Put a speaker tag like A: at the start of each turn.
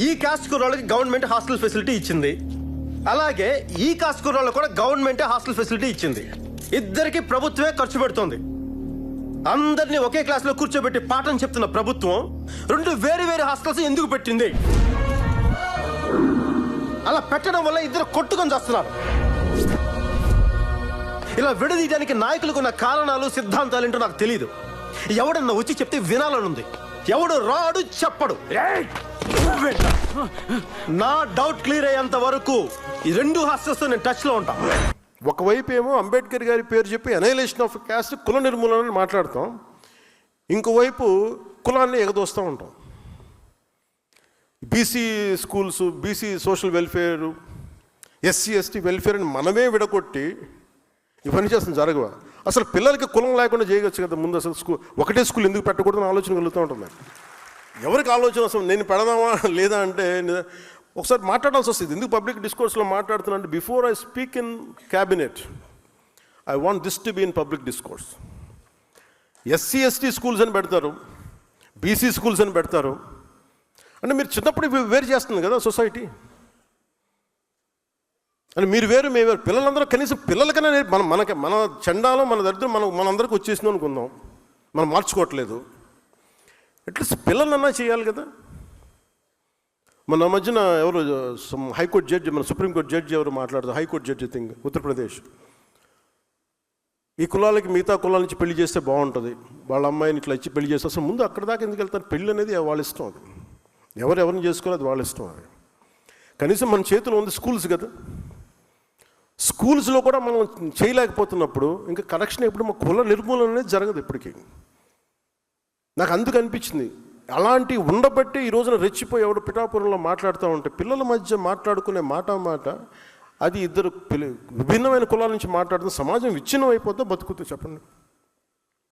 A: ఈ cost కుర్రాళ్ళకి government hostel facility ఇచ్చింది, అలాగే ఈ కాస్ట్ కుర్రాళ్ళకు కూడా గవర్నమెంట్ హాస్టల్ ఫెసిలిటీ ఇచ్చింది. ఇద్దరికి ప్రభుత్వమే ఖర్చు పెడుతోంది. అందరినీ ఒకే క్లాస్లో కూర్చోబెట్టి పాఠం చెప్తున్న ప్రభుత్వం రెండు వేరు వేరు హాస్టల్స్ ఎందుకు పెట్టింది? అలా పెట్టడం వల్ల ఇద్దరు కొట్టుకొని చేస్తున్నారు. ఇలా విడదీయడానికి నాయకులకు ఉన్న కారణాలు సిద్ధాంతాలు ఏంటో నాకు తెలియదు. ఎవడన్నా వచ్చి చెప్తే వినాలనుంది. ఎవడు రాడు చెప్పడు. నా డౌట్ క్లియర్ అయ్యేంత వరకు ఈ రెండు హాస్టల్స్ నేను టచ్లో ఉంటా.
B: ఒకవైపు ఏమో అంబేద్కర్ గారి పేరు చెప్పి అనైలేషన్ ఆఫ్ క్యాస్ట్, కుల నిర్మూలన మాట్లాడతాం, ఇంకోవైపు కులాన్ని ఎగదోస్తూ ఉంటాం. BC schools, BC social welfare, SC ST welfare అని మనమే విడగొట్టి ఇవన్నీ చేస్తుంది జరగవా? అసలు పిల్లలకి కులం లేకుండా చేయవచ్చు కదా. ముందు అసలు ఒకటే స్కూల్ ఎందుకు పెట్టకూడదని ఆలోచన కలుగుతూ ఉంటుంది. ఎవరికి ఆలోచన అసలు నేను పెడదామా లేదా అంటే ఒకసారి మాట్లాడాల్సి వస్తుంది. ఎందుకు పబ్లిక్ డిస్కోర్స్లో మాట్లాడుతున్నా అంటే, before I speak in cabinet I want this to be in public discourse. SC ST schools అని పెడతారు, బీసీ స్కూల్స్ అని పెడతారు. అంటే మీరు చిన్నప్పుడు వేరు చేస్తుంది కదా సొసైటీ. అని మీరు వేరు మేము వేరు. పిల్లలందరూ కనీసం పిల్లలకైనా మన చండాలం మన దరిద్రం మనందరికి వచ్చేసింది అనుకుందాం. మనం మార్చుకోవట్లేదు. అట్లీస్ట్ పిల్లలన్నా చేయాలి కదా. మన మధ్యన ఎవరు హైకోర్టు జడ్జి, మన సుప్రీంకోర్టు జడ్జి ఎవరు మాట్లాడుతారు, హైకోర్టు జడ్జి థింగ్ ఉత్తరప్రదేశ్, ఈ కులాలకి మిగతా కులాల నుంచి పెళ్లి చేస్తే బాగుంటుంది, వాళ్ళ అమ్మాయిని ఇట్లా ఇచ్చి పెళ్లి చేస్తే అసలు ముందు అక్కడ దాకా ఎందుకు వెళ్తారు? పెళ్ళి అనేది వాళ్ళ ఇష్టం. అది ఎవరిని చేసుకోవాలి, అది వాళ్ళ ఇష్టం. అది కనీసం మన చేతిలో ఉంది స్కూల్స్ కదా. స్కూల్స్లో కూడా మనం చేయలేకపోతున్నప్పుడు ఇంకా కరెక్షన్ ఎప్పుడు మా కుల నిర్మూలన అనేది జరగదు ఇప్పటికీ. నాకు అందుకు అనిపించింది, అలాంటి ఉండబట్టి ఈ రోజున రెచ్చిపోయి ఎవడు పిఠాపురంలో మాట్లాడుతూ ఉంటే పిల్లల మధ్య మాట్లాడుకునే మాట అది ఇద్దరు విభిన్నమైన కులాల నుంచి మాట్లాడుతున్న సమాజం విచ్ఛిన్నం అయిపోతే బతుకుతూ చెప్పండి.